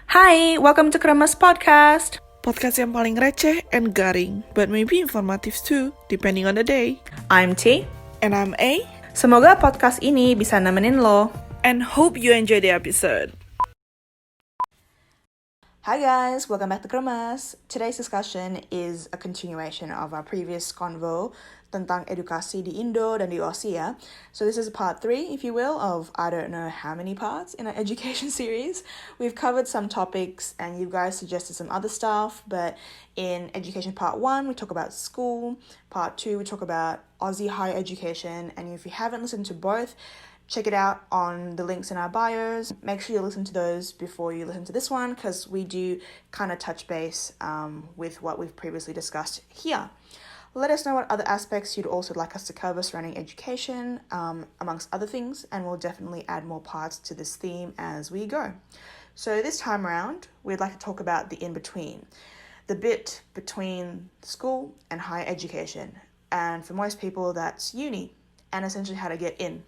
Hi, welcome to Kremés podcast. Podcast yang paling receh and garing, but maybe informative too, depending on the day. I'm T. And I'm A. Semoga podcast ini bisa nemenin lo. And hope you enjoy the episode. Hi guys, welcome back to Kremés. Today's discussion is a continuation of our previous convo tentang edukasi di Indo dan di Aussie ya. So this is part 3, if you will, of I don't know how many parts in our education series. We've covered some topics and you guys suggested some other stuff, but in education part 1, we talk about school. Part 2, we talk about Aussie higher education. And if you haven't listened to both, check it out on the links in our bios. Make sure you listen to those before you listen to this one, because we do kind of touch base with what we've previously discussed here. Let us know what other aspects you'd also like us to cover surrounding education, amongst other things, and we'll definitely add more parts to this theme as we go. So this time around, we'd like to talk about the in-between, the bit between school and higher education. And for most people, that's uni, and essentially how to get in.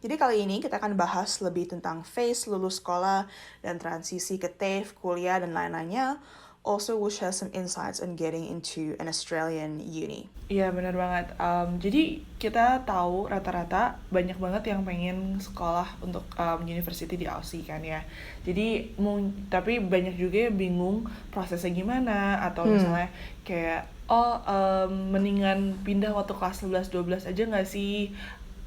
Jadi kali ini kita akan bahas lebih tentang phase lulus sekolah dan transisi ke TAFE, kuliah, dan lain-lainnya. Also, we'll share some insights on getting into an Australian uni. Iya, benar banget. Jadi kita tahu rata-rata banyak banget yang pengen sekolah untuk university di Aussie kan ya. Jadi tapi banyak juga yang bingung prosesnya gimana, atau misalnya kayak mendingan pindah waktu kelas 11-12 aja nggak sih?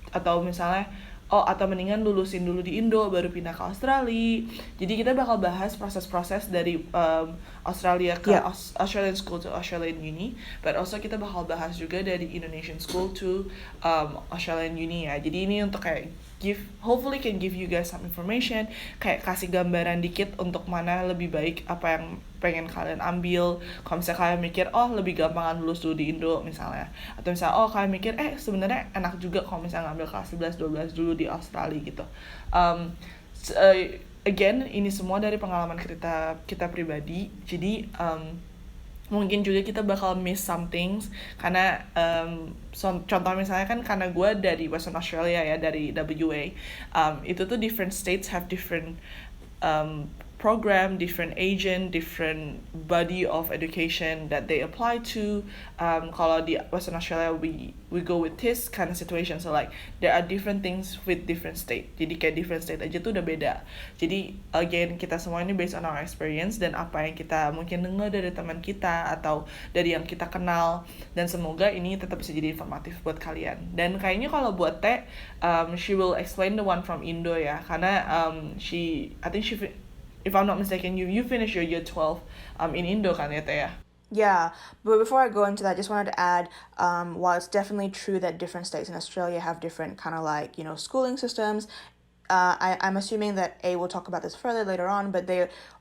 Atau misalnya atau mendingan lulusin dulu di Indo baru pindah ke Australia. Jadi kita bakal bahas proses-proses dari Australia ke Australian school to Australian uni, but also kita bakal bahas juga dari Indonesian school to Australian uni ya. Jadi ini untuk kayak hopefully can give you guys some information, kayak kasih gambaran dikit untuk mana lebih baik, apa yang pengen kalian ambil. Kalau misalnya kalian mikir lebih gampangan lulus dulu di Indo misalnya, atau misalnya kalian mikir sebenarnya enak juga kalau misalnya ngambil kelas 11-12 dulu di Australia gitu. Again, ini semua dari pengalaman kita pribadi. Jadi mungkin juga kita bakal miss some things karena contoh misalnya kan karena gue dari Western Australia ya, dari WA, itu tuh different states have different program, different agent, different body of education that they apply to. Kalau di Western Australia we go with this kind of situation, so like there are different things with different state. Jadi kayak different state aja tuh udah beda. Jadi again, kita semua ini based on our experience dan apa yang kita mungkin dengar dari teman kita atau dari yang kita kenal, dan semoga ini tetap bisa jadi informatif buat kalian. Dan kayaknya kalau buat Teh, she will explain the one from Indo ya, karena if I'm not mistaken, you finished your year 12 in Indo kan ya, Teh ya? Yeah, but before I go into that, just wanted to add, while it's definitely true that different states in Australia have different kind of like, schooling systems, I'm assuming that A will talk about this further later on, but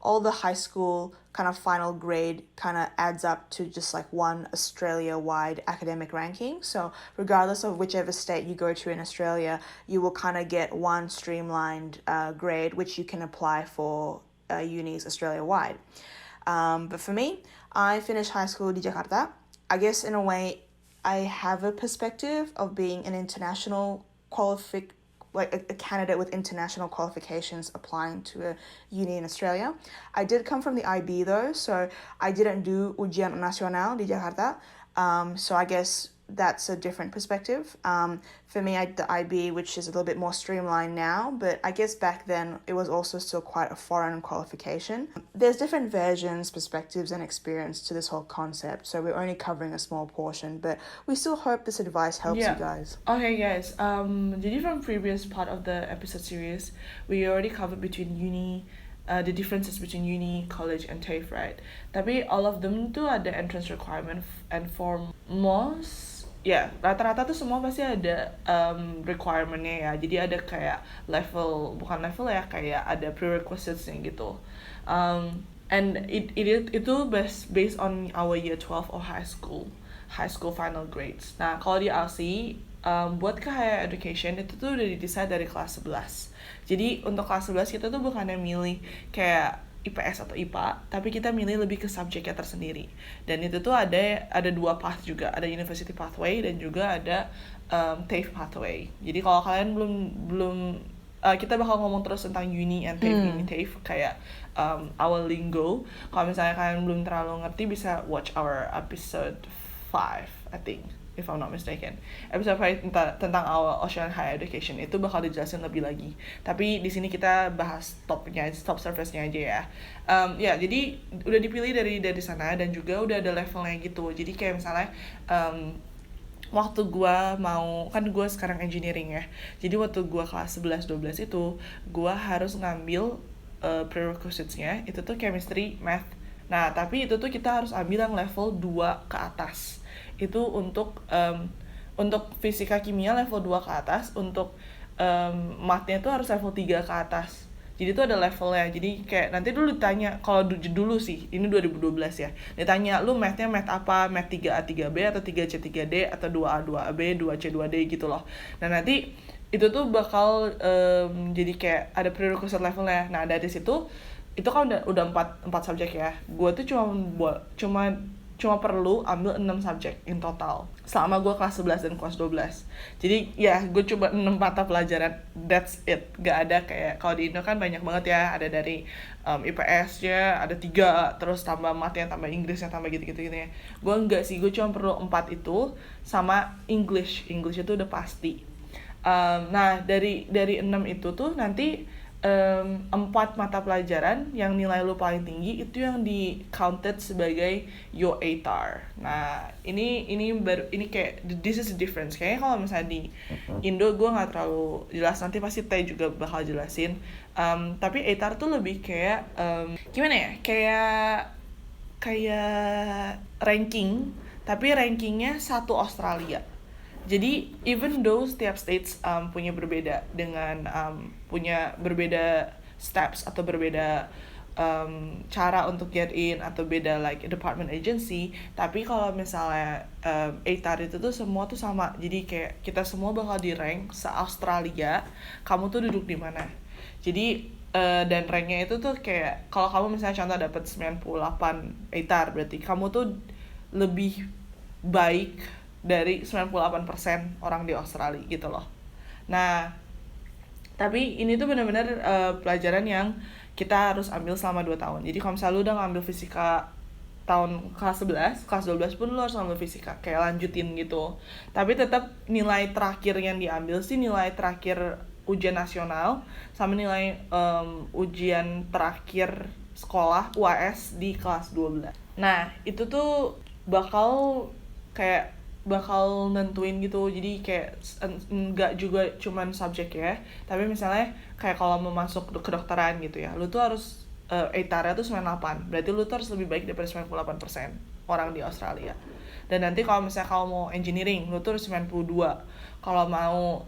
all the high school kind of final grade kind of adds up to just like one Australia-wide academic ranking. So regardless of whichever state you go to in Australia, you will kind of get one streamlined grade, which you can apply for unis Australia-wide. But for me, I finished high school di Jakarta. I guess in a way, I have a perspective of being an international a candidate with international qualifications applying to a uni in Australia. I did come from the IB though, so I didn't do ujian nasional di Jakarta. So I guess that's a different perspective. For me, the IB, which is a little bit more streamlined now, but I guess back then it was also still quite a foreign qualification. There's different versions, perspectives, and experience to this whole concept, so we're only covering a small portion, but we still hope this advice helps you guys. Okay guys, jadi from previous part of the episode series, we already covered between uni, the differences between uni, college, and TAFE, right? Tapi all of them tuh ada entrance requirement, and for most, rata-rata tuh semua pasti ada requirement-nya ya. Jadi ada kayak bukan level ya, kayak ada prerequisites-nya gitu. And itu based on our year 12 or high school final grades. Nah, kalau di Aussie, buat ke higher education itu tuh udah di-decide dari kelas 11. Jadi untuk kelas 11 kita tuh bukannya milih kayak IPS atau IPA, tapi kita milih lebih ke subjeknya tersendiri. Dan itu tuh ada dua path juga, ada university pathway dan juga ada TAFE pathway. Jadi kalau kalian belum kita bakal ngomong terus tentang uni and TAFE, uni TAFE kayak our lingo. Kalau misalnya kalian belum terlalu ngerti, bisa watch our episode 5, I think, if I'm not mistaken. Episode 5 tentang our ocean higher education itu bakal dijelasin lebih lagi. Tapi di sini kita bahas top surface-nya aja ya. Ya, jadi udah dipilih dari sana dan juga udah ada levelnya gitu. Jadi kayak misalnya waktu gue kan gue sekarang engineering ya, jadi waktu gue kelas 11-12 itu gue harus ngambil prerequisites-nya itu tuh chemistry, math. Nah tapi itu tuh kita harus ambil yang level 2 ke atas. Itu untuk fisika kimia level 2 ke atas, untuk math-nya tuh harus level 3 ke atas. Jadi itu ada levelnya. Jadi kayak nanti dulu ditanya, kalau dulu sih, ini 2012 ya. Ditanya, lu math-nya math apa? Math 3A 3B atau 3C 3D atau 2A 2AB, 2C 2D gitu loh. Nah, nanti itu tuh bakal jadi kayak ada prerequisite levelnya. Nah, dari situ itu kan udah 4 subjek ya. Gue tuh cuma perlu ambil 6 subjek in total selama gue kelas 11 dan kelas 12. Jadi ya gue coba 6 mata pelajaran, that's it. Gak ada kayak kalau di Indo kan banyak banget ya, ada dari IPS-nya ada 3, terus tambah math-nya, tambah Inggrisnya, tambah gitu-gitu ya. Gue enggak sih, gue cuma perlu 4 itu sama English itu udah pasti. Nah dari 6 itu tuh nanti 4 mata pelajaran yang nilai lu paling tinggi itu yang di counted sebagai your ATAR. Nah ini kayak this is the difference. Kayaknya kalau misalnya di Indo gue nggak terlalu jelas, nanti pasti Teh juga bakal jelasin. Tapi ATAR tuh lebih kayak gimana ya, kayak ranking, tapi rankingnya satu Australia. Jadi even though setiap states punya berbeda dengan punya berbeda steps atau berbeda cara untuk get in atau beda like department agency, tapi kalau misalnya ATAR itu tuh semua tuh sama. Jadi kayak kita semua bakal di rank se-Australia, kamu tuh duduk di mana. Jadi dan ranknya itu tuh kayak kalau kamu misalnya contoh dapat 98 ATAR, berarti kamu tuh lebih baik dari 98% orang di Australia gitu loh. Nah, tapi ini tuh benar-benar pelajaran yang kita harus ambil selama 2 tahun. Jadi kalau misalnya lu udah ngambil fisika tahun kelas 11, kelas 12 pun lu harus ngambil fisika, kayak lanjutin gitu. Tapi tetap nilai terakhir yang diambil sih nilai terakhir ujian nasional sama nilai ujian terakhir sekolah UAS di kelas 12. Nah, itu tuh bakal nentuin gitu. Jadi kayak nggak juga cuman subjek ya, tapi misalnya kayak kalau mau masuk ke kedokteran gitu ya, lu tuh harus ATAR-nya tuh 98, berarti lu tuh harus lebih baik daripada 98% orang di Australia. Dan nanti kalau misalnya kalau mau engineering, lu tuh harus 92. Kalau mau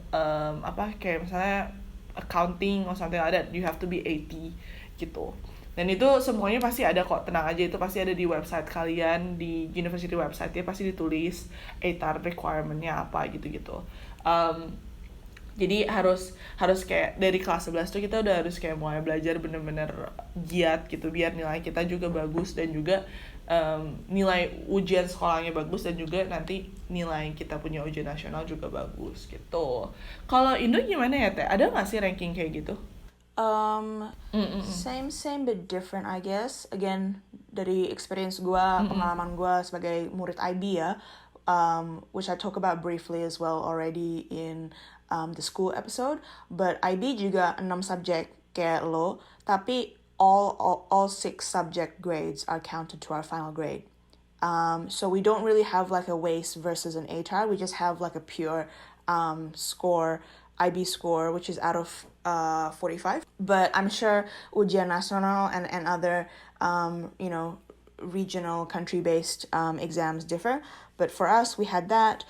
kayak misalnya accounting or something like that, you have to be 80 gitu. Dan itu semuanya pasti ada kok, tenang aja, itu pasti ada di website kalian, di university website ya pasti ditulis ATAR requirement-nya apa gitu-gitu. Jadi harus kayak dari kelas 11 tuh kita udah harus kayak mulai belajar bener-bener giat gitu, biar nilai kita juga bagus dan juga nilai ujian sekolahnya bagus, dan juga nanti nilai kita punya ujian nasional juga bagus gitu. Kalau Indo gimana ya Teh? Ada nggak sih ranking kayak gitu? Same but different I guess. Again, dari experience gua, pengalaman gua sebagai murid IB ya, which I talk about briefly as well already in the school episode. But IB juga 6 subjek kayak lo, tapi all 6 subject grades are counted to our final grade. So we don't really have like a WACE versus an ATAR. We just have like a pure score, IB score, which is out of 45. But I'm sure ujian nasional and other regional country-based exams differ. But for us, we had that.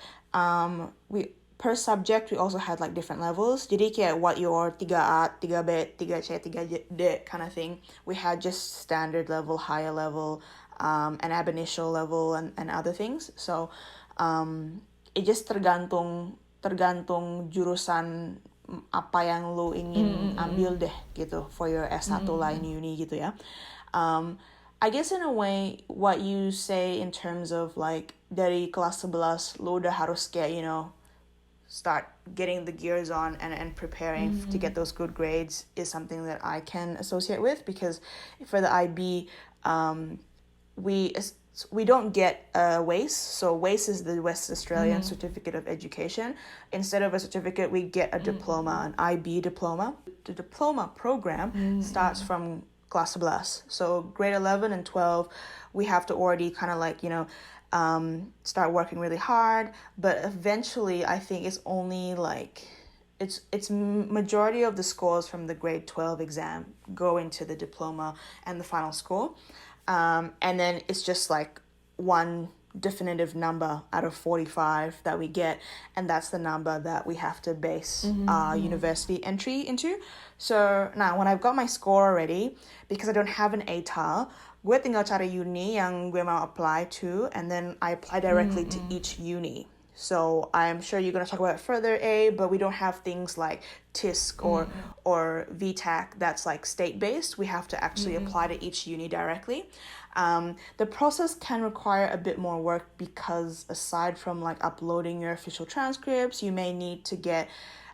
We per subject we also had like different levels. Jadi kayak what your 3A, 3B, 3C, 3D kind of thing. We had just standard level, higher level, and ab initio level and other things. So it just tergantung jurusan apa yang lo ingin ambil deh gitu for your S1 line uni gitu ya. I guess in a way what you say in terms of like dari kelas 11 lo udah harus kayak start getting the gears on and preparing to get those good grades is something that I can associate with, because for the IB, we don't get WACE. So WACE is the West Australian Certificate of Education. Instead of a certificate, we get a diploma, an IB diploma. The diploma program starts from class 11. So grade 11 and 12, we have to already kind of like, start working really hard. But eventually, I think it's only like, it's majority of the scores from the grade 12 exam go into the diploma and the final score. And then it's just like one definitive number out of 45 that we get, and that's the number that we have to base our university entry into. So now when I've got my score already, because I don't have an ATAR, gue tinggal cari uni yang gue mau apply to, and then I apply directly to each uni. So I'm sure you're going to talk about it further, but we don't have things like TISC or VTAC that's like state-based. We have to actually apply to each uni directly. The process can require a bit more work because aside from like uploading your official transcripts, you may need to get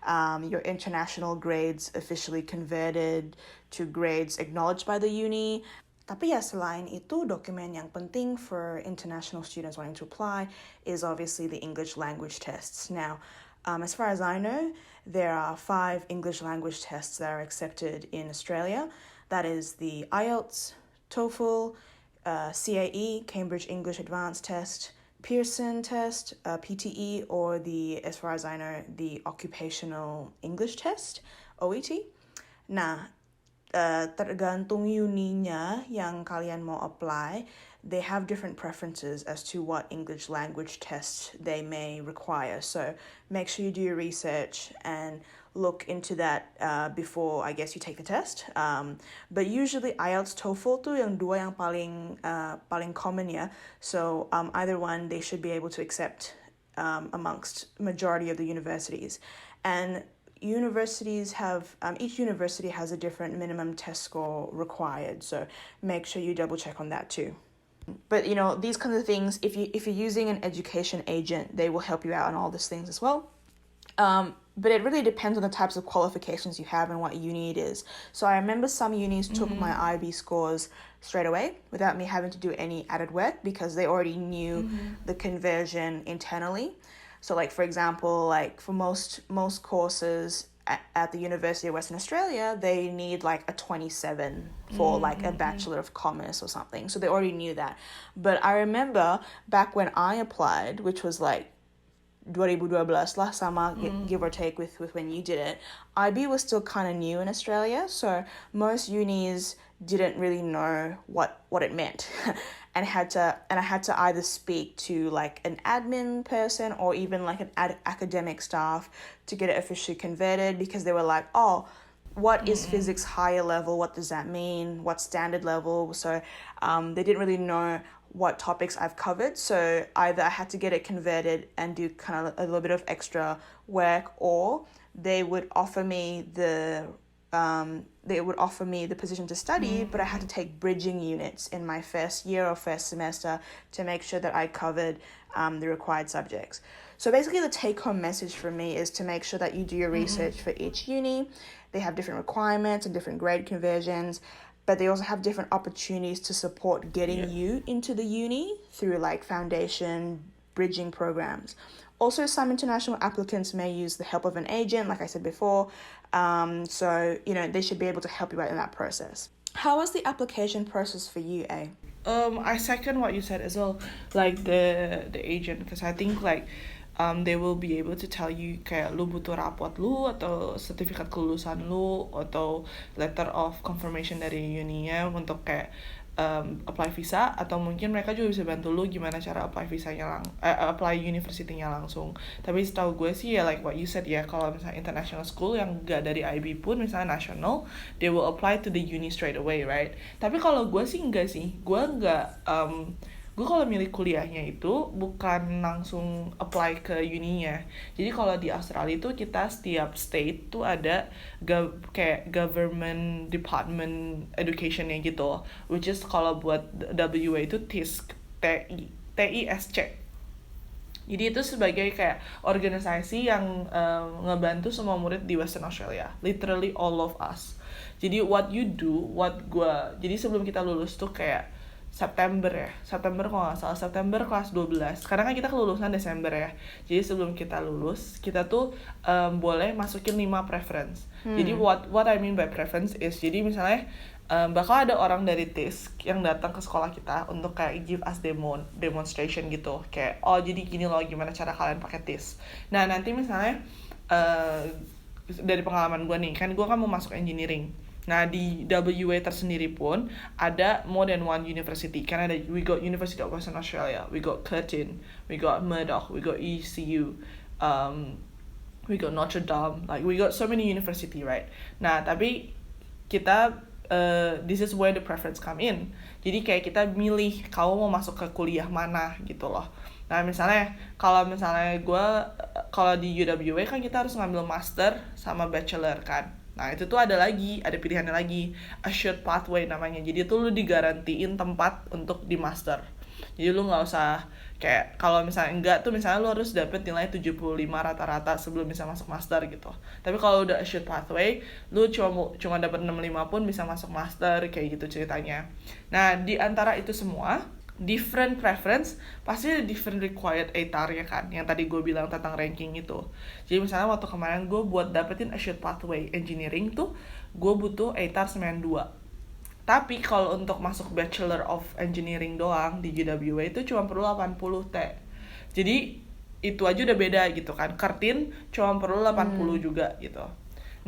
your international grades officially converted to grades acknowledged by the uni. Tapi ya selain itu, dokumen yang penting for international students wanting to apply is obviously the English language tests. Now, as far as I know, there are 5 English language tests that are accepted in Australia. That is the IELTS, TOEFL, CAE, Cambridge English Advanced Test, Pearson Test, PTE, or as far as I know, the Occupational English Test, OET. Nah, tergantung uninya yang kalian mau apply, they have different preferences as to what English language test they may require. So make sure you do your research and look into that before, I guess, you take the test. But usually IELTS, TOEFL tu yang dua yang paling common ya. So either one they should be able to accept amongst majority of the universities. And universities have each university has a different minimum test score required, so make sure you double check on that too. But these kinds of things, if you're using an education agent, they will help you out on all these things as well. But it really depends on the types of qualifications you have and what uni it is. So I remember some unis took my IB scores straight away without me having to do any added work because they already knew the conversion internally. So like, for example, like for most courses at the University of Western Australia, they need like a 27 for like a Bachelor of Commerce or something. So they already knew that. But I remember back when I applied, which was like 2012 lah sama, give or take with when you did it, IB was still kind of new in Australia. So most unis didn't really know what it meant. And I had to either speak to like an admin person or even like an academic staff to get it officially converted, because they were like, oh, what is physics higher level? What does that mean? What's standard level? So they didn't really know what topics I've covered. So either I had to get it converted and do kind of a little bit of extra work, or they would offer me the position to study, but I had to take bridging units in my first year or first semester to make sure that I covered the required subjects. So basically the take-home message for me is to make sure that you do your research for each uni. They have different requirements and different grade conversions, but they also have different opportunities to support getting you into the uni through like foundation, bridging programs. Also, some international applicants may use the help of an agent, like I said before. So, they should be able to help you out in that process. How was the application process for you, A? I second what you said as well, like the agent, because I think like they will be able to tell you kayak lu butuh rapot lu atau sertifikat kelulusan lu atau letter of confirmation dari uni-nya untuk kayak apply visa, atau mungkin mereka juga bisa bantu lu gimana cara apply visanya apply university-nya langsung. Tapi setahu gue sih ya like what you said ya, kalau misalnya international school yang gak dari IB pun misalnya national, they will apply to the uni straight away, right? Tapi kalau gue sih enggak sih, gue kalau milih kuliahnya itu bukan langsung apply ke uninya. Jadi kalau di Australia itu kita setiap state tuh ada kayak government department educationnya gitu, which is kalau buat WA itu TISC, TISC. Jadi itu sebagai kayak organisasi yang ngebantu semua murid di Western Australia, literally all of us. Jadi what you do, jadi sebelum kita lulus tuh kayak September kalau nggak salah, September kelas 12. Sekarang kan kita kelulusan Desember ya. Jadi sebelum kita lulus, kita tuh boleh masukin 5 preference. Jadi what I mean by preference is, jadi misalnya bakal ada orang dari TAFE yang datang ke sekolah kita untuk kayak give us demonstration gitu, kayak jadi gini loh gimana cara kalian pakai TAFE. Nah nanti misalnya dari pengalaman gue nih, kan gue kan mau masuk engineering. Nah di WA tersendiri pun ada more than one university. Kan ada, we got University of Western Australia, we got Curtin, we got Murdoch, we got ECU, we got Notre Dame, like we got so many university, right? Nah tapi kita this is where the preference come in. Jadi kayak kita milih kamu mau masuk ke kuliah mana gitu loh. Nah misalnya kalau gue kalau di UWA kan kita harus ngambil master sama bachelor kan. Nah itu tuh ada pilihannya lagi, assured pathway namanya. Jadi itu lu digarantiin tempat untuk di master. Jadi lu nggak usah kayak kalau misalnya enggak tuh, misalnya lu harus dapet nilai 75 rata-rata sebelum bisa masuk master gitu. Tapi kalau udah assured pathway, lu cuma dapet 65 pun bisa masuk master, kayak gitu ceritanya. Nah di antara itu semua, different preference pasti ada different required ATAR ya kan, yang tadi gue bilang tentang ranking itu. Jadi misalnya waktu kemarin gue buat dapetin assured pathway engineering tuh gue butuh ATAR 92. Tapi kalau untuk masuk Bachelor of Engineering doang di UWA itu cuma perlu 80 T. Jadi itu aja udah beda gitu kan. Curtin cuma perlu 80 juga gitu.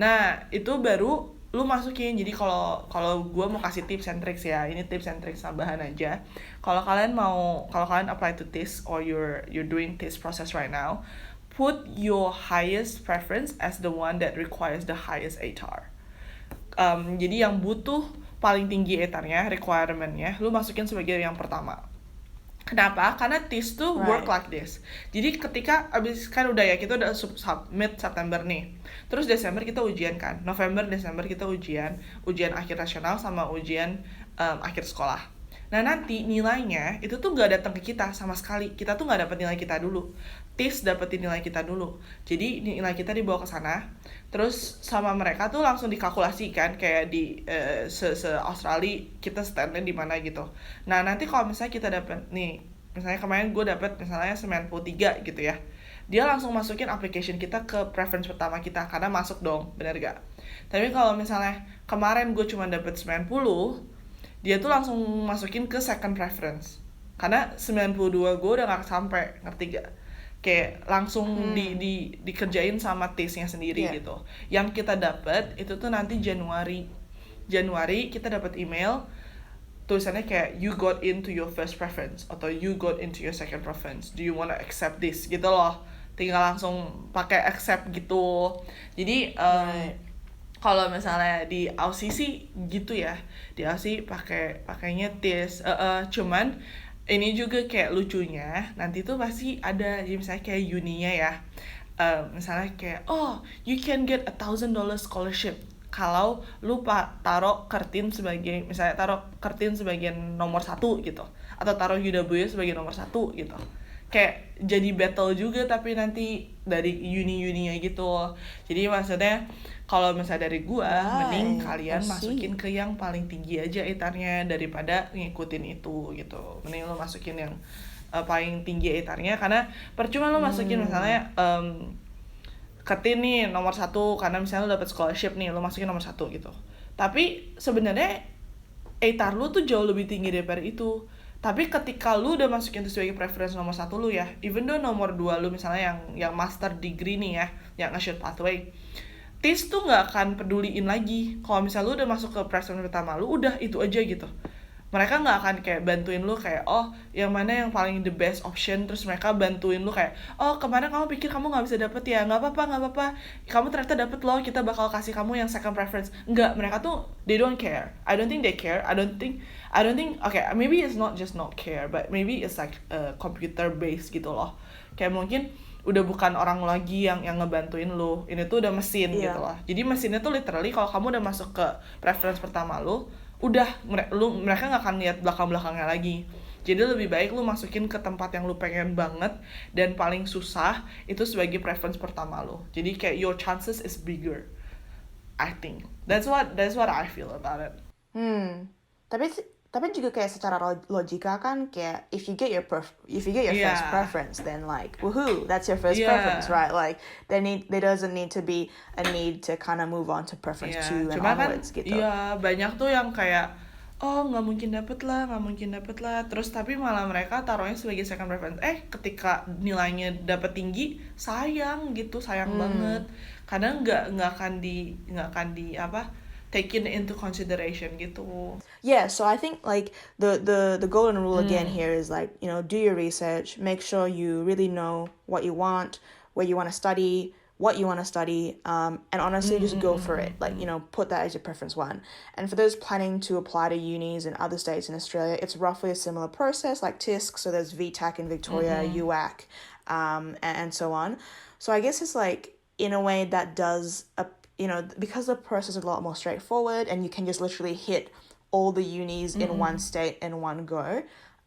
Nah itu baru lu masukin. Jadi kalau gue mau kasih tips and tricks ya, ini tips and tricks tambahan aja. Kalau kalian apply to TAFE or you're doing TAFE process right now, put your highest preference as the one that requires the highest ATAR. Jadi yang butuh paling tinggi ATAR-nya, requirement-nya, lu masukin sebagai yang pertama. Kenapa? Karena TAFE tuh work like this. Jadi ketika abis kan udah ya, kita udah submit September nih. Terus Desember kita ujian kan. November, Desember kita ujian akhir nasional sama ujian akhir sekolah. Nah nanti nilainya itu tuh gak datang ke kita sama sekali. Kita tuh gak dapet nilai kita dulu. TAFE dapetin nilai kita dulu. Jadi nilai kita dibawa ke sana. Terus sama mereka tuh langsung dikalkulasikan kayak di Australia kita standnya di mana gitu. Nah nanti kalau misalnya kita dapet nih, misalnya kemarin gue dapet misalnya 93 gitu ya, dia langsung masukin application kita ke preference pertama kita karena masuk dong, bener gak? Tapi kalau misalnya kemarin gue cuma dapet 90, dia tuh langsung masukin ke second preference karena 92 gue udah gak sampai, ngerti gak? Kayak langsung dikerjain sama TAFE-nya sendiri gitu. Yang kita dapat itu tuh nanti Januari kita dapat email tulisannya kayak you got into your first preference atau you got into your second preference, do you wanna accept this gitu loh. Tinggal langsung pakai accept gitu. Jadi kalau misalnya di Aussie sih gitu ya, di Aussie pakainya TAFE. Cuman ini juga kayak lucunya, nanti tuh pasti ada, jadi misalnya kayak uninya ya, misalnya kayak you can get $1,000 scholarship kalau lu taruh Curtin sebagai, misalnya taruh Curtin sebagai nomor 1 gitu, atau taruh UWA sebagai nomor 1 gitu. Kayak jadi battle juga tapi nanti dari uni-uninya gitu. Jadi maksudnya kalau misalnya dari gua, mending kalian masukin ke yang paling tinggi aja ATAR-nya daripada ngikutin itu gitu. Mending lo masukin yang paling tinggi ATAR-nya, karena percuma lo masukin misalnya Curtin nih nomor 1 karena misalnya lo dapet scholarship nih, lo masukin nomor 1 gitu. Tapi sebenarnya ATAR lo tuh jauh lebih tinggi daripada itu. Tapi ketika lu udah masukin itu sebagai preference nomor 1 lu ya, even though nomor 2 lu misalnya yang master degree nih ya, yang assured pathway, TAFE tuh gak akan peduliin lagi. Kalau misalnya lu udah masuk ke preference pertama lu, udah itu aja gitu. Mereka gak akan kayak bantuin lu kayak, yang mana yang paling the best option. Terus mereka bantuin lu kayak, kemarin kamu pikir kamu gak bisa dapet ya, gak apa-apa, kamu ternyata dapet loh, kita bakal kasih kamu yang second preference. Enggak, mereka tuh, they don't care. I don't think they care. I don't think, okay, maybe it's not just not care, but maybe it's like computer based gitu loh. Kayak mungkin udah bukan orang lagi yang ngebantuin lu, ini tuh udah mesin gitu loh. Jadi mesinnya tuh literally kalau kamu udah masuk ke preference pertama lu, udah mereka nggak akan lihat belakang-belakangnya lagi. Jadi lebih baik lu masukin ke tempat yang lu pengen banget dan paling susah itu sebagai preference pertama lu. Jadi kayak your chances is bigger, I think. That's what I feel about it. Tapi juga kayak secara logika kan kayak if you get your first preference, then like woohoo, that's your first preference, right? Like there doesn't need to be a need to kind of move on to preference 2 and onwards kan, gitu. Iya, banyak tuh yang kayak nggak mungkin dapet lah, terus tapi malah mereka taruhnya sebagai second preference. Ketika nilainya dapet tinggi, sayang banget. Kadang nggak akan di taken into consideration gitu. Yeah, so I think like the golden rule again here is like, you know, do your research, make sure you really know what you want, where you want to study, what you want to study, and honestly just go for it. Like, you know, put that as your preference 1. And for those planning to apply to unis in other states in Australia, it's roughly a similar process like TISC. So there's VTAC in Victoria, UAC, and so on. So I guess it's like, in a way that does, because the process is a lot more straightforward and you can just literally hit all the unis in one state in one go,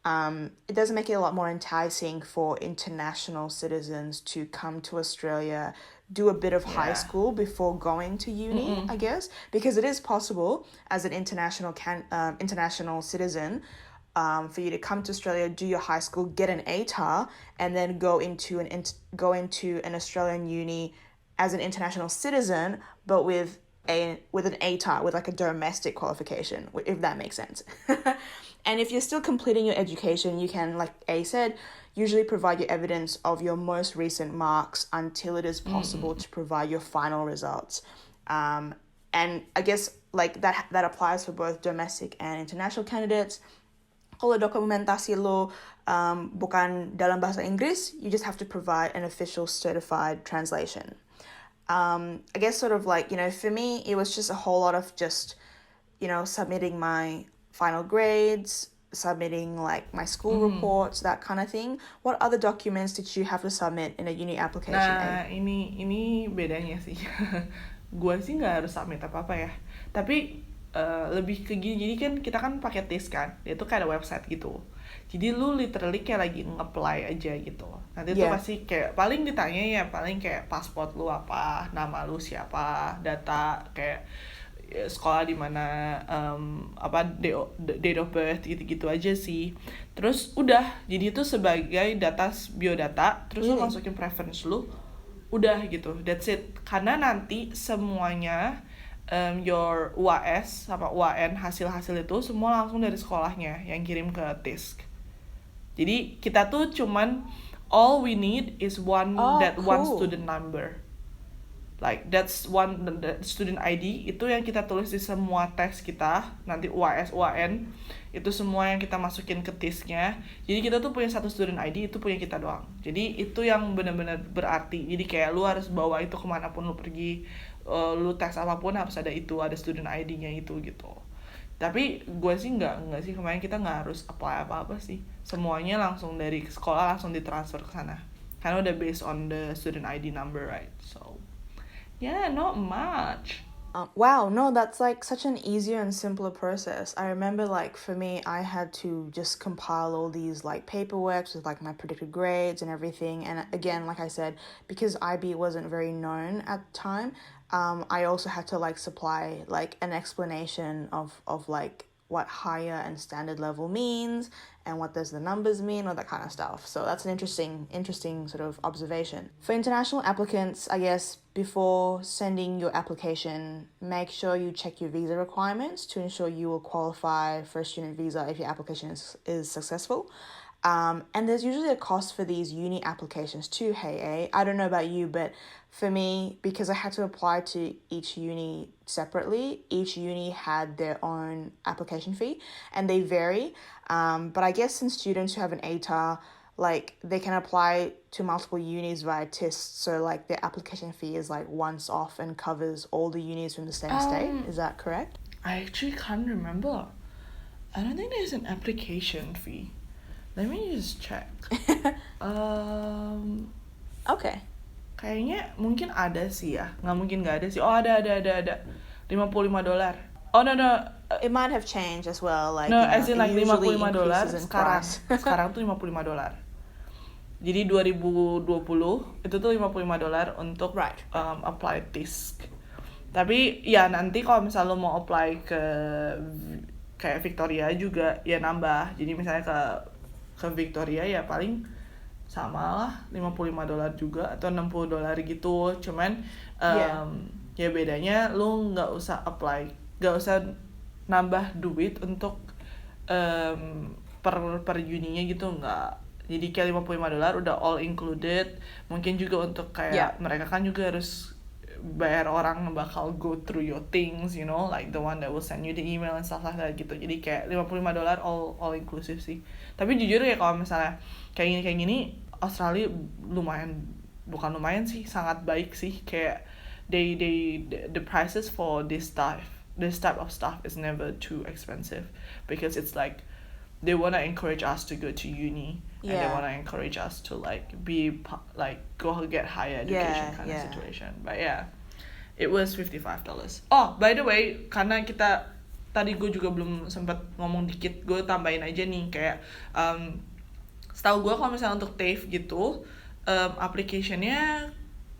it does make it a lot more enticing for international citizens to come to Australia, do a bit of high school before going to uni, I guess, because it is possible as an international citizen for you to come to Australia, do your high school, get an ATAR, and then go into an Australian uni as an international citizen, but with an ATAR, with like a domestic qualification, if that makes sense. And if you're still completing your education, you can, like A said, usually provide your evidence of your most recent marks until it is possible to provide your final results. And I guess like that applies for both domestic and international candidates. Kalau dokumentasi lo bukan dalam bahasa Inggris, you just have to provide an official certified translation. I guess sort of like, you know, for me, it was just a whole lot of just, you know, submitting my final grades, submitting like my school reports, that kind of thing. What other documents did you have to submit in a uni application? Nah, ini bedanya sih. Gue sih nggak harus submit apa-apa ya. Tapi lebih ke gini, jadi kan kita kan pakai TAFE kan, dia tuh kayak ada website gitu. Jadi lu literally kayak lagi nge-apply aja gitu. Nanti tuh pasti kayak paling ditanya ya paling kayak pasport lu apa, nama lu siapa, data kayak sekolah di mana, date of birth gitu-gitu aja sih. Terus udah, jadi itu sebagai biodata, terus lu masukin preference lu, udah gitu, that's it. Karena nanti semuanya your UAS sama UAN hasil-hasil itu semua langsung dari sekolahnya yang kirim ke TISC. Jadi kita tuh cuman all we need is one student number. Like that's the student ID, itu yang kita tulis di semua tes kita, nanti UAS, UAN, itu semua yang kita masukin ke TISC-nya. Jadi kita tuh punya satu student ID, itu punya kita doang. Jadi itu yang benar-benar berarti. Jadi kayak lu harus bawa itu kemanapun lu pergi, lu tes apapun harus ada student ID-nya itu gitu. Tapi gue sih nggak sih, kemarin kita nggak harus apply apa-apa sih. Semuanya langsung dari sekolah langsung ditransfer ke sana. Karena udah based on the student ID number, right? So yeah, not much. Wow, no, that's like such an easier and simpler process. I remember like for me, I had to just compile all these like paperwork with like my predicted grades and everything. And again, like I said, because IB wasn't very known at the time, I also had to like supply like an explanation of like what higher and standard level means and what does the numbers mean, all that kind of stuff. So that's an interesting sort of observation. For international applicants, I guess before sending your application, make sure you check your visa requirements to ensure you will qualify for a student visa if your application is successful. And there's usually a cost for these uni applications too, hey. I don't know about you, but for me, because I had to apply to each uni separately, each uni had their own application fee, and they vary. But I guess since students who have an ATAR, like they can apply to multiple unis via TISC, so like their application fee is like once off and covers all the unis from the same state. Is that correct? I actually can't remember. I don't think there's an application fee. Let me just check. Okay. Kayaknya mungkin ada sih ya. Nggak mungkin nggak ada sih. Oh, ada. $55. Oh, no. it might have changed as well. Like, no, you know, as in it like usually $55 increases in sekarang. price. Sekarang tuh $55. Jadi 2020 itu tuh $55 untuk Right. apply TISC. Tapi ya nanti kalau misalnya lo mau apply ke kayak Victoria juga ya nambah. Jadi misalnya ke Victoria ya paling sama lah $55 juga atau $60 gitu. Cuman ya bedanya lo nggak usah nambah duit untuk per uninya gitu, nggak. Jadi kayak $55 udah all included. Mungkin juga untuk kayak mereka kan juga harus bayar orang bakal go through your things, you know, like the one that will send you the email and stuff like that gitu. Jadi kayak $55 all inclusive sih. Tapi jujur ya kalau misalnya kayak gini Australia bukan lumayan sih, sangat baik sih. Kayak the prices for this type of stuff is never too expensive because it's like they want to encourage us to go to uni and they want to encourage us to like go get higher education kind of situation. But yeah, it was $55. Oh, by the way, karena kita tadi gue juga belum sempat ngomong dikit, gue tambahin aja nih kayak setahu gue kalau misalnya untuk TAFE gitu application-nya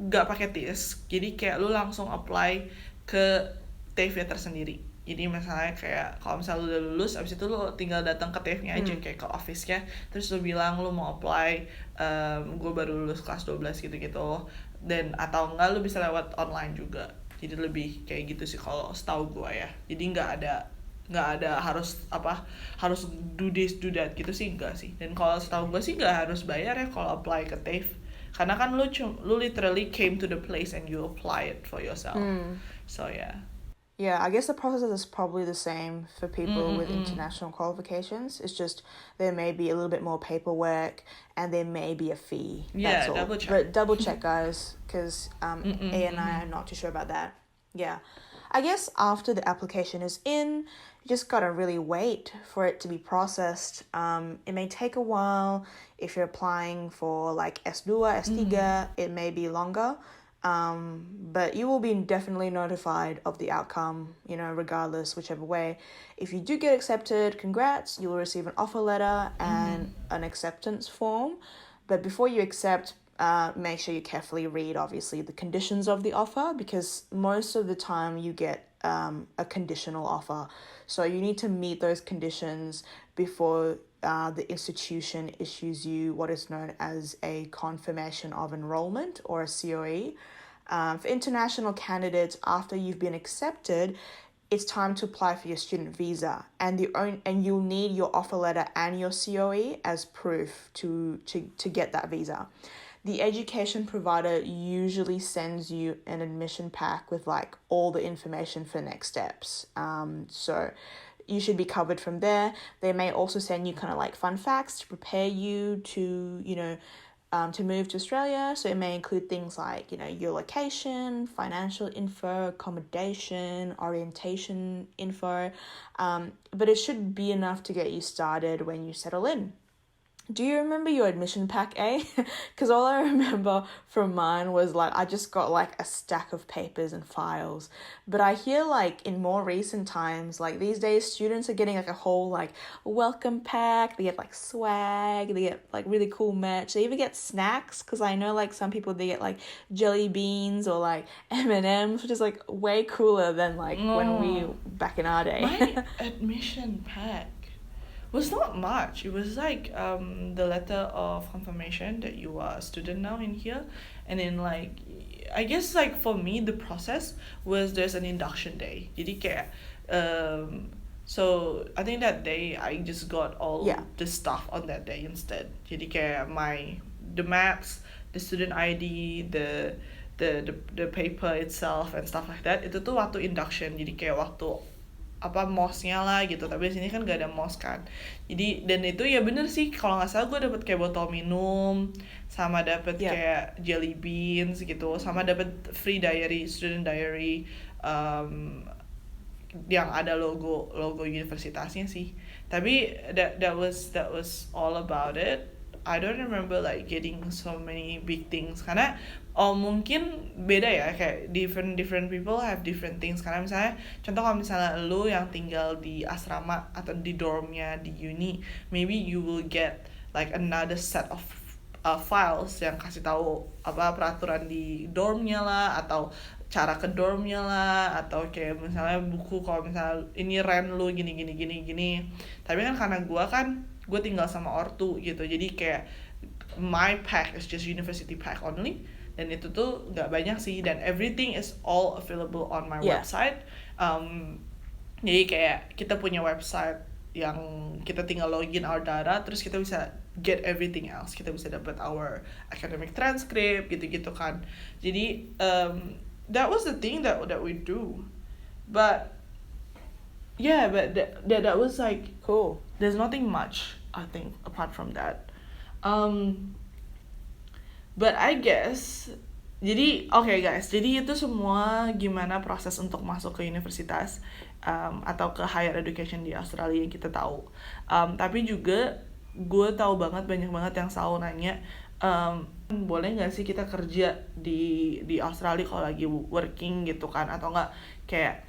gak pakai TISC, jadi kayak lu langsung apply ke TAFE-nya tersendiri. Jadi misalnya kayak kalau misalnya lu udah lulus, abis itu lu tinggal datang ke TAFE-nya aja, kayak ke office-nya, terus lu bilang lu mau apply, gue baru lulus kelas 12 gitu-gitu, dan atau enggak lu bisa lewat online juga. Jadi lebih kayak gitu sih kalau setahu gue ya. Jadi nggak ada harus do this do that gitu sih, enggak sih. Dan kalau setahu gue sih nggak harus bayar ya kalau apply ke TAFE, karena kan lu literally came to the place and you apply it for yourself. So yeah. Yeah, I guess the process is probably the same for people with international qualifications. It's just there may be a little bit more paperwork and there may be a fee. Yeah, that's all. double check. But double check, guys, because A and I are not too sure about that. Yeah. I guess after the application is in, you just gotta really wait for it to be processed. It may take a while. If you're applying for like S2, S3, it may be longer. But you will be definitely notified of the outcome, you know, regardless, whichever way. If you do get accepted, congrats, you will receive an offer letter and an acceptance form. But before you accept, make sure you carefully read, obviously, the conditions of the offer, because most of the time you get a conditional offer. So you need to meet those conditions before the institution issues you what is known as a confirmation of enrollment, or a COE. For international candidates, after you've been accepted, it's time to apply for your student visa, and you'll need your offer letter and your COE as proof to get that visa. The education provider usually sends you an admission pack with like all the information for next steps. So you should be covered from there. They may also send you kind of like fun facts to prepare you to, you know, to move to Australia. So it may include things like, you know, your location, financial info, accommodation, orientation info. But it should be enough to get you started when you settle in. Do you remember your admission pack, eh? Because all I remember from mine was like I just got like a stack of papers and files. But I hear like in more recent times, like these days, students are getting like a whole like welcome pack. They get like swag. They get like really cool merch. They even get snacks, because I know like some people, they get like jelly beans or like M&Ms, which is like way cooler than like when we back in our day. My admission pack was not much. It was like the letter of confirmation that you are a student now in here, and then like I guess like for me the process was there's an induction day. Jadi kayak so I think that day I just got all the stuff on that day instead. Jadi kayak the maps, the student ID, the paper itself and stuff like that, itu tuh waktu induction. Jadi kayak waktu mosnya lah gitu, tapi di sini kan gak ada mos kan. Jadi dan itu ya bener sih, kalau nggak salah gue dapet kayak botol minum, sama dapet kayak jelly beans gitu, sama dapet free diary, student diary yang ada logo universitasnya sih. Tapi that was all about it. I don't remember like getting so many big things karena mungkin beda ya, kayak different people have different things. Karena misalnya contoh kalau misalnya lu yang tinggal di asrama atau di dormnya di uni, maybe you will get like another set of files yang kasih tahu apa peraturan di dormnya lah, atau cara ke dormnya lah, atau kayak misalnya buku kalau misalnya ini rent lu gini. Tapi kan karena gue tinggal sama ortu gitu, jadi kayak my pack is just university pack only, dan itu tuh nggak banyak sih, dan everything is all available on my website. Jadi kayak kita punya website yang kita tinggal login our data, terus kita bisa get everything else. Kita bisa dapat our academic transcript gitu-gitu kan. Jadi that was the thing that we do, but that was like Cool. there's nothing much I think apart from that. But I guess jadi okay guys, jadi itu semua gimana proses untuk masuk ke universitas atau ke higher education di Australia yang kita tahu. Tapi juga gue tahu banyak banget yang selalu nanya, boleh nggak sih kita kerja di Australia kalau lagi working gitu kan, atau nggak kayak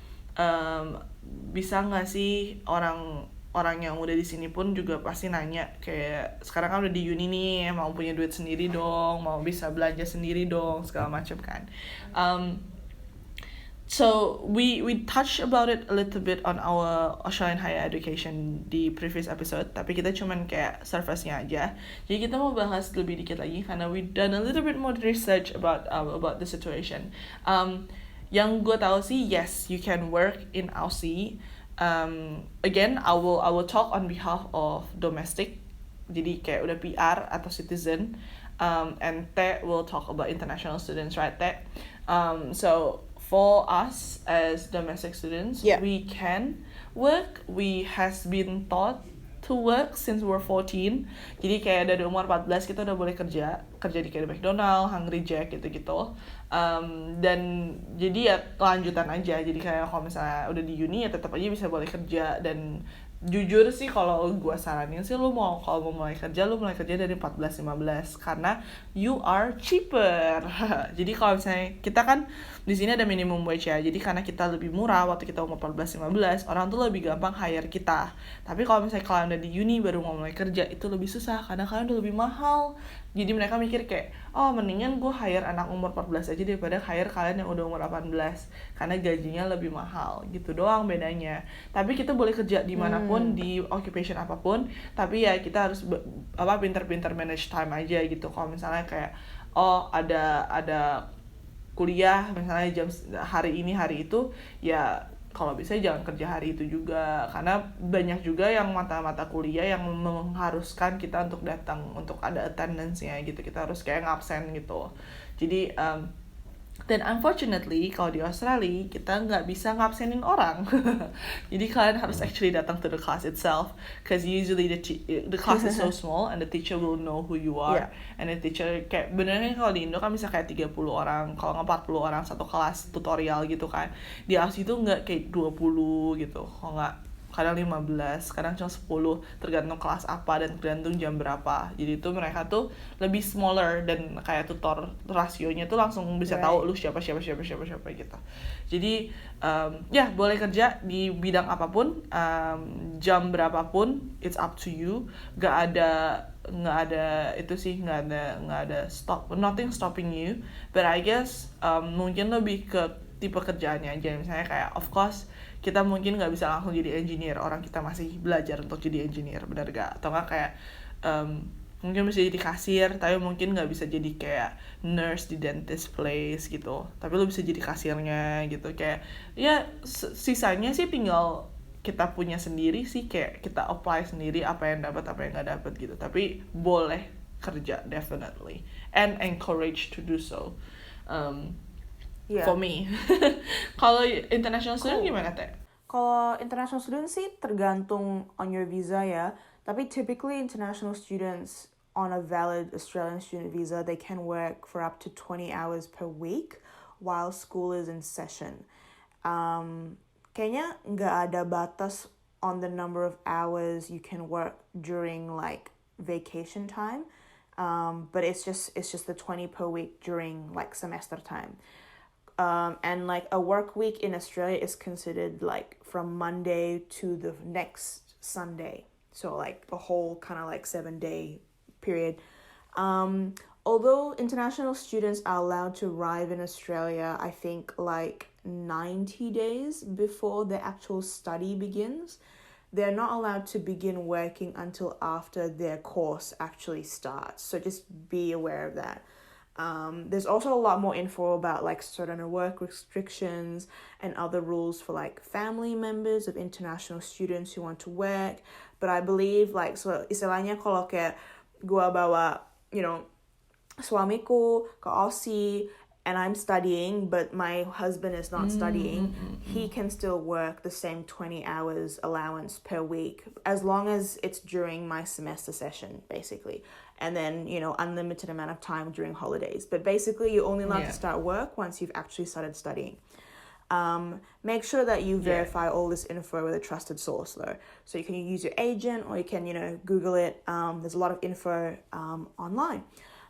bisa nggak sih orang yang udah di sini pun juga pasti nanya kayak sekarang kan udah di uni nih, mau punya duit sendiri dong, mau bisa belanja sendiri dong, segala macam kan. So we touched about it a little bit on our Australian higher education di previous episode, tapi kita cuman kayak surface-nya aja. Jadi kita mau bahas lebih dikit lagi karena we done a little bit more research about the situation. Yang gue tahu sih, yes, you can work in Aussie. Again, I will talk on behalf of domestic, jadi kayak udah PR atau citizen, and Te will talk about international students, right, Te? So for us as domestic students, we can work. We has been taught to work since we're 14. Jadi kayak dari umur 14 kita udah boleh kerja di kayak McDonald, Hungry Jack gitu-gitu. Dan jadi ya kelanjutan aja. Jadi kayak kalau misalnya udah di uni ya tetap aja bisa boleh kerja. Dan jujur sih kalau gue saranin sih kalau mau mulai kerja dari 14-15 karena you are cheaper. Jadi kalau misalnya kita kan di sini ada minimum wage ya, jadi karena kita lebih murah waktu kita umur 14-15, orang tuh lebih gampang hire kita. Tapi kalau misalnya kalian udah di uni baru mau mulai kerja itu lebih susah karena kalian udah lebih mahal. Jadi mereka mikir kayak, oh mendingan gue hire anak umur 14 aja daripada hire kalian yang udah umur 18 karena gajinya lebih mahal, gitu doang bedanya. Tapi kita boleh kerja dimanapun, di occupation apapun, tapi ya kita harus pinter-pinter manage time aja gitu. Kalau misalnya kayak, oh ada kuliah misalnya jam hari ini hari itu, ya kalau bisa jangan kerja hari itu juga, karena banyak juga yang mata-mata kuliah yang mengharuskan kita untuk datang, untuk ada attendance-nya gitu, kita harus kayak ngabsen gitu. Jadi dan unfortunately kalau di Australia kita nggak bisa ngabsenin orang. Jadi kalian harus actually datang to the class itself, because usually the class is so small and the teacher will know who you are. And the teacher kayak benernya kalau di Indo kan bisa kayak 30 orang, kalau nggak 40 orang satu kelas tutorial gitu kan. Di Aussie itu nggak kayak 20 gitu, kalau nggak kadang 15, kadang cuma 10, tergantung kelas apa dan tergantung jam berapa. Jadi itu mereka tuh lebih smaller dan kayak tutor rasionya tuh langsung bisa tahu lu siapa gitu. Jadi boleh kerja di bidang apapun, jam berapapun, it's up to you. Nggak ada itu sih, nggak ada nothing stopping you. But I guess mungkin lebih ke tipe kerjaannya aja. Misalnya kayak of course kita mungkin nggak bisa langsung jadi engineer, orang kita masih belajar untuk jadi engineer, benar gak? Atau nggak kayak mungkin bisa jadi kasir, tapi mungkin nggak bisa jadi kayak nurse di dentist place gitu, tapi lo bisa jadi kasirnya gitu. Kayak ya sisanya sih tinggal kita punya sendiri sih, kayak kita apply sendiri apa yang dapat apa yang nggak dapat gitu. Tapi boleh kerja definitely and encouraged to do so. For me. Kalau international student gimana, Teh? Kalau international student sih tergantung on your visa ya. Tapi typically international students on a valid Australian student visa, they can work for up to 20 hours per week while school is in session. Kayaknya nggak ada batas on the number of hours you can work during like vacation time, but it's just the 20 per week during like semester time. And like a work week in Australia is considered like from Monday to the next Sunday, so like the whole kind of like 7-day period. Although international students are allowed to arrive in Australia, I think like 90 days before the actual study begins, they're not allowed to begin working until after their course actually starts. So just be aware of that. There's also a lot more info about like certain work restrictions and other rules for like family members of international students who want to work. But I believe like, so istilahnya kalau kayak gua bawa, suamiku ke Aussie and I'm studying, but my husband is not studying, he can still work the same 20 hours allowance per week, as long as it's during my semester session, basically. And then, unlimited amount of time during holidays. But basically, you're only allowed to start work once you've actually started studying. Make sure that you verify all this info with a trusted source, though. So you can use your agent or you can, Google it. There's a lot of info online.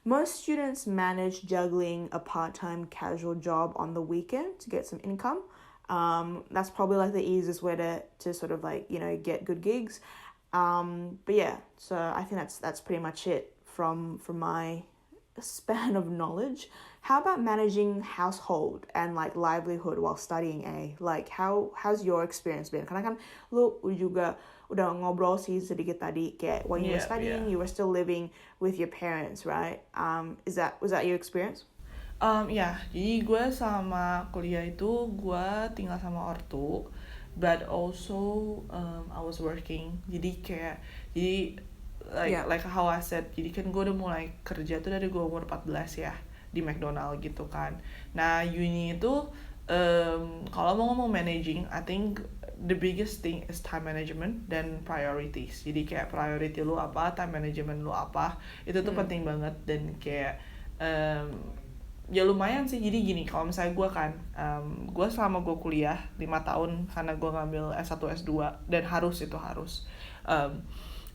Most students manage juggling a part-time casual job on the weekend to get some income. That's probably like the easiest way to sort of like, get good gigs. But yeah, so I think that's pretty much it from my span of knowledge. How about managing household and like livelihood while studying, Like how's your experience been? Karena kan lu juga udah ngobrol sih sedikit tadi kayak when you were studying, you were still living with your parents, right? Was that your experience? Jadi gue sama kuliah itu gue tinggal sama ortu, but also I was working. Jadi like how I said, jadi kan gue udah mulai kerja tuh dari gue umur 14 ya di McDonald gitu kan. Nah uni itu kalau mau ngomong managing, I think the biggest thing is time management dan priorities. Jadi kayak priority lu apa, time management lu apa, itu tuh penting banget. Dan kayak ya lumayan sih. Jadi gini, kalau misalnya gue kan gue selama gue kuliah 5 tahun karena gue ngambil S1 S2 dan harus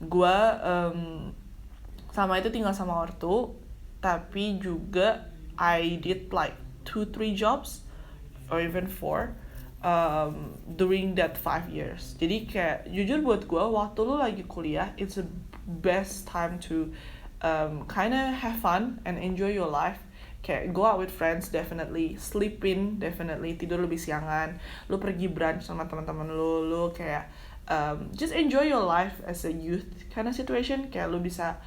gue sama itu tinggal sama ortu, tapi juga I did like 2-3 jobs or even 4 during that 5 years. Jadi kayak jujur buat gue, waktu lu lagi kuliah, it's the best time to kinda have fun and enjoy your life. Kayak go out with friends, definitely sleep in, definitely tidur lebih siangan, lu pergi brunch sama teman-teman lu kayak just enjoy your life as a youth kind of situation. Kayak lu bisa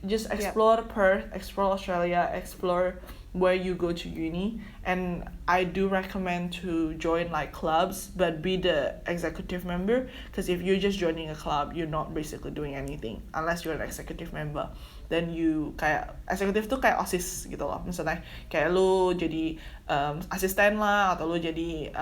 just explore Perth, explore Australia, explore where you go to uni. And I do recommend to join like clubs, but be the executive member, because if you're just joining a club, you're not basically doing anything unless you're an executive member. Then you kayak eksekutif tuh kayak OSIS gitu loh, misalnya kayak lu jadi asisten lah, atau lu jadi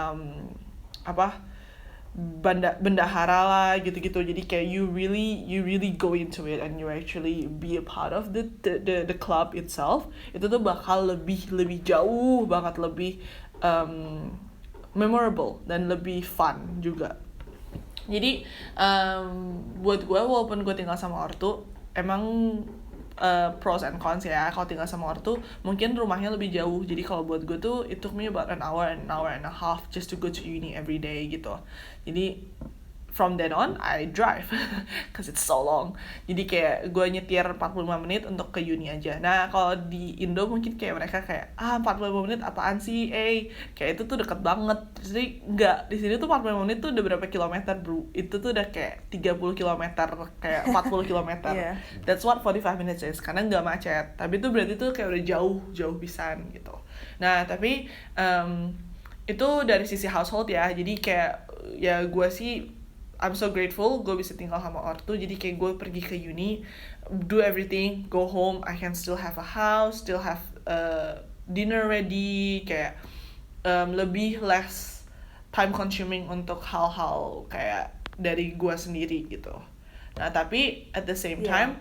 bendahara lah gitu-gitu. Jadi kayak you really go into it and you actually be a part of the club itself. Itu tuh bakal lebih jauh banget, lebih memorable dan lebih fun juga. Jadi buat gue, walaupun gue tinggal sama ortu, emang pros and cons ya. Kalau tinggal sama ortu mungkin rumahnya lebih jauh, jadi kalau buat gue tuh it took me about an hour and a half just to go to uni every day gitu. Jadi from then on I drive cause it's so long. Jadi kayak gue nyetir 45 menit untuk ke uni aja. Nah kalau di Indo mungkin kayak mereka kayak 45 menit apaan sih, kayak itu tuh deket banget. Jadi enggak, di sini tuh 45 menit tuh udah berapa kilometer bro. Itu tuh udah kayak 30 kilometer, kayak 40 kilometer. That's what 45 minutes is, karena nggak macet. Tapi itu berarti tuh kayak udah jauh pisan gitu. Nah tapi itu dari sisi household ya. Jadi kayak ya gue sih I'm so grateful gue bisa tinggal sama ortu. Jadi kayak gue pergi ke uni, do everything, go home, I can still have a house, still have dinner ready, kayak lebih less time consuming untuk hal-hal kayak dari gue sendiri gitu. Nah tapi at the same time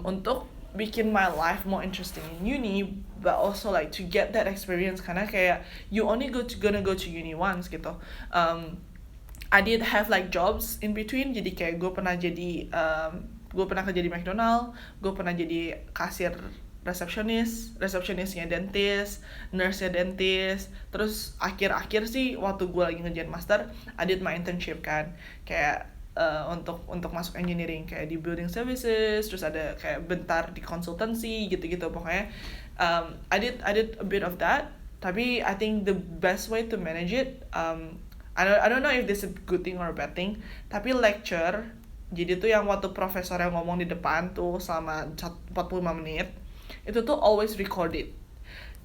untuk bikin my life more interesting in uni, but also like to get that experience, karena kayak you only gonna go to uni once gitu. I did have like jobs in between. Jadi kayak gue pernah jadi gue pernah kerja di McDonald, gue pernah jadi kasir resepsionisnya dentist, nurse-nya dentist. Terus akhir-akhir sih waktu gue lagi ngerjain master, I did my internship kan, kayak untuk masuk engineering kayak di building services, terus ada kayak bentar di konsultansi gitu-gitu. Pokoknya I did a bit of that. Tapi I think the best way to manage it, I don't know if this is a good thing or a bad thing, tapi lecture, jadi tuh yang waktu profesor yang ngomong di depan tuh selama 45 menit, itu tuh always recorded.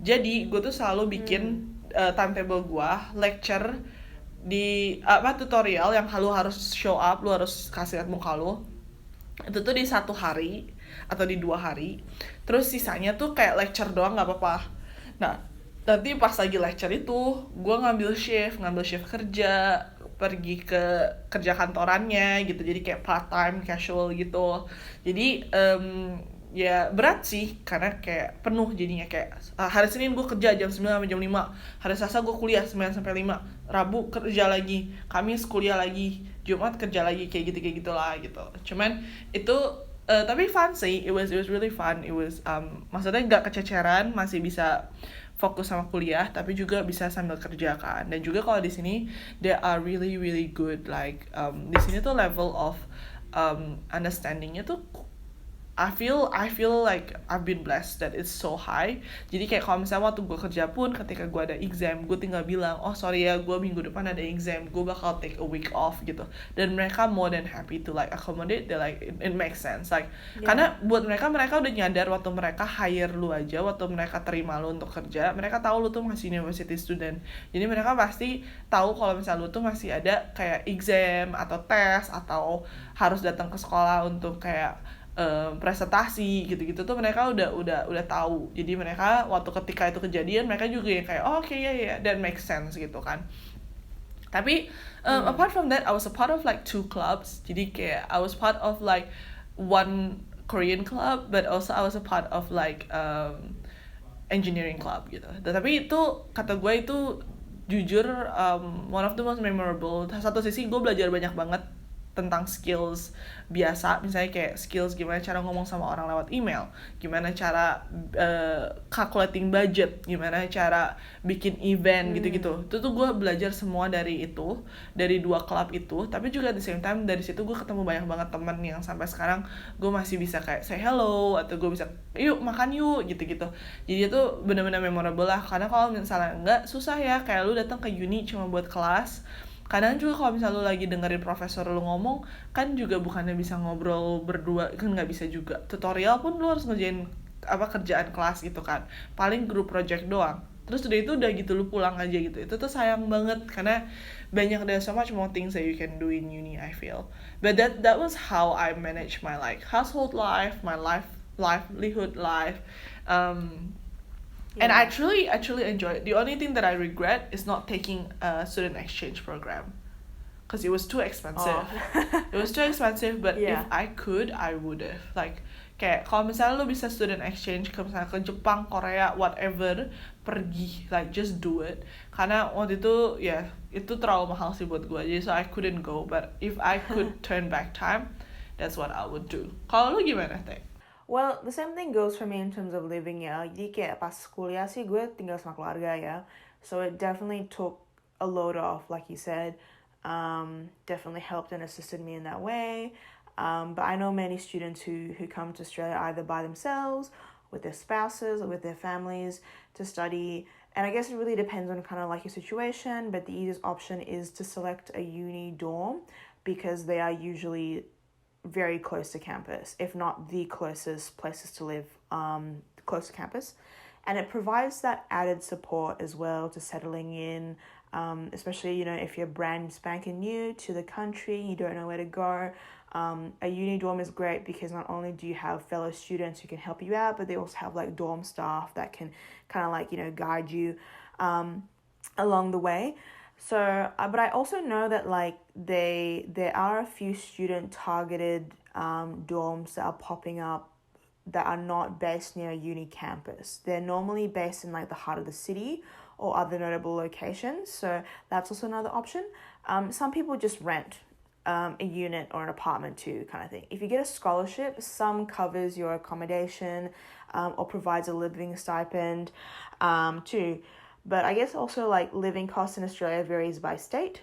Jadi gue tuh selalu bikin timetable gue, lecture di tutorial yang lu harus show up, lu harus kasih lihat muka lu. Itu tuh di 1 hari atau di 2 hari. Terus sisanya tuh kayak lecture doang nggak apa-apa. Nah, nanti pas lagi lecture itu, gue ngambil shift kerja, pergi ke kerja kantorannya gitu, jadi kayak part time casual gitu. Jadi ya berat sih karena kayak penuh jadinya, kayak hari Senin gue kerja jam 9 sampai jam 5, hari Selasa gue kuliah 9 sampai 5, Rabu kerja lagi, Kamis kuliah lagi, Jumat kerja lagi, kayak gitulah gitu. Cuman itu tapi fun sih, it was really fun. It was maksudnya nggak kececeran, masih bisa fokus sama kuliah tapi juga bisa sambil kerja kan. Dan juga kalau di sini they are really really good, like di sini tuh level of understandingnya tuh I feel like I've been blessed that it's so high. Jadi kayak kalau misalnya waktu gue kerja pun, ketika gue ada exam, gue tinggal bilang, oh sorry ya, gue minggu depan ada exam, gue bakal take a week off gitu. Dan mereka more than happy to like accommodate. They like it makes sense, like karena buat mereka udah nyadar waktu mereka hire lu aja, waktu mereka terima lu untuk kerja, mereka tahu lu tuh masih university student. Jadi mereka pasti tahu kalau misalnya lu tuh masih ada kayak exam atau tes atau harus datang ke sekolah untuk kayak presentasi gitu-gitu tuh mereka udah tahu. Jadi mereka waktu ketika itu kejadian, mereka juga yang kayak oh okay, yeah, that makes sense gitu kan. Tapi apart from that, I was a part of like 2 clubs. Jadi kayak I was part of like one Korean club, but also I was a part of like engineering club gitu. Tapi itu kata gue itu jujur one of the most memorable. Satu sisi gue belajar banyak banget tentang skills biasa, misalnya kayak skills gimana cara ngomong sama orang lewat email, gimana cara calculating budget, gimana cara bikin event gitu-gitu. Itu tuh gue belajar semua dari 2 klub itu. Tapi juga at the same time dari situ gue ketemu banyak banget temen yang sampai sekarang gue masih bisa kayak say hello, atau gue bisa yuk makan yuk gitu-gitu. Jadi itu benar-benar memorable lah, karena kalau misalnya enggak susah ya, kayak lu datang ke uni cuma buat kelas. Kadang juga kalau misalnya lu lagi dengerin profesor lu ngomong, kan juga bukannya bisa ngobrol berdua, kan nggak bisa juga. Tutorial pun lu harus ngerjain kerjaan kelas gitu kan, paling group project doang. Terus udah gitu lu pulang aja gitu. Itu tuh sayang banget karena there's so much more things that you can do in uni, I feel. But that was how I manage my like household life, my livelihood life. And I actually enjoy it. The only thing that I regret is not taking a student exchange program, because it was too expensive. It was too expensive, but if I could, I would have. Like kayak kalau misalnya lo bisa student exchange ke misalnya ke Jepang, Korea, whatever, pergi, like just do it. Karena waktu itu itu terlalu mahal sih buat gue, jadi so I couldn't go. But if I could turn back time, that's what I would do. Kalau lo gimana, Teh? Well, the same thing goes for me in terms of living ya. Jadi kayak pas kuliah sih gue tinggal sama keluarga ya. So it definitely took a load off, like you said. Definitely helped and assisted me in that way. But I know many students who come to Australia either by themselves, with their spouses, or with their families to study. And I guess it really depends on kind of like your situation. But the easiest option is to select a uni dorm, because they are usually very close to campus, if not the closest places to live, close to campus. And it provides that added support as well to settling in, especially, if you're brand spanking new to the country, you don't know where to go. A uni dorm is great because not only do you have fellow students who can help you out, but they also have like dorm staff that can kind of like, guide you along the way. So, but I also know that like there are a few student targeted dorms that are popping up that are not based near a uni campus. They're normally based in like the heart of the city or other notable locations. So that's also another option. Some people just rent a unit or an apartment too, kind of thing. If you get a scholarship, some covers your accommodation or provides a living stipend too. But I guess also like living costs in Australia varies by state.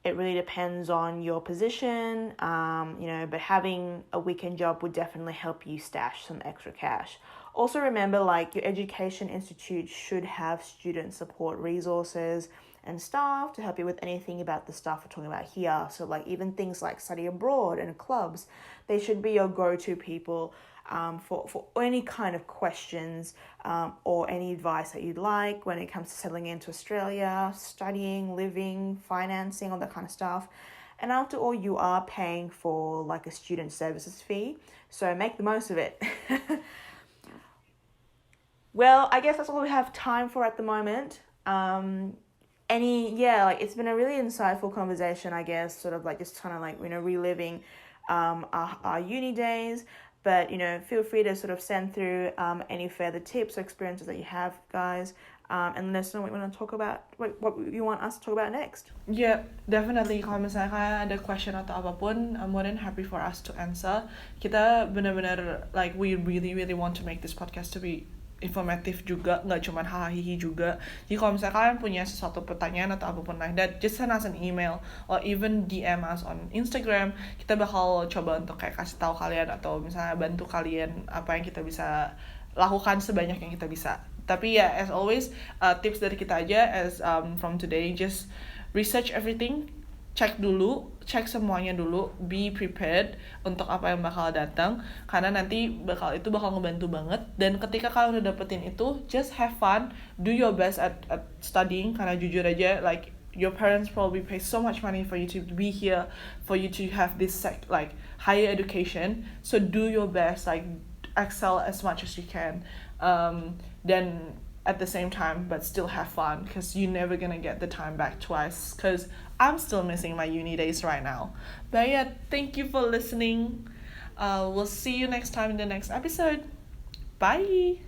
It really depends on your position, but having a weekend job would definitely help you stash some extra cash. Also remember, like, your education institute should have student support resources and staff to help you with anything about the stuff we're talking about here. So like even things like study abroad and clubs, they should be your go-to people for any kind of questions or any advice that you'd like when it comes to settling into Australia, studying, living, financing, all that kind of stuff. And after all, you are paying for like a student services fee, so make the most of it. Well, I guess that's all we have time for at the moment. It's been a really insightful conversation, I guess, sort of like just kind of like, reliving our uni days. But, feel free to sort of send through any further tips or experiences that you have, guys. And let us know what you want to talk about, what you want us to talk about next. Yeah, definitely. Kalau misalnya kalian ada question atau apapun, I'm more than happy for us to answer. Kita benar-benar, like, we really, really want to make this podcast to be informatif juga, nggak cuma hahihi juga. Jadi kalau misalnya kalian punya sesuatu pertanyaan atau apapun like that, just send us an email or even DM us on Instagram. Kita bakal coba untuk kayak kasih tahu kalian atau misalnya bantu kalian apa yang kita bisa lakukan sebanyak yang kita bisa. Tapi ya, as always, tips dari kita aja as from today, just research everything. Cek semuanya dulu, be prepared untuk apa yang bakal datang, karena nanti bakal ngebantu banget. Dan ketika kalian udah dapetin itu, just have fun, do your best at studying, karena jujur aja, like, your parents probably pay so much money for you to be here, for you to have this higher education, so do your best, like, excel as much as you can, then at the same time, but still have fun, because you're never gonna get the time back twice, because I'm still missing my uni days right now. But yeah, thank you for listening. We'll see you next time in the next episode. Bye.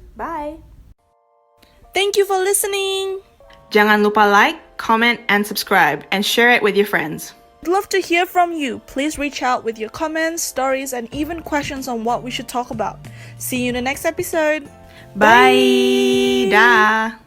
Thank you for listening. Jangan lupa like, comment, and subscribe, and share it with your friends. I'd love to hear from you. Please reach out with your comments, stories, and even questions on what we should talk about. See you in the next episode. Bye. Dah.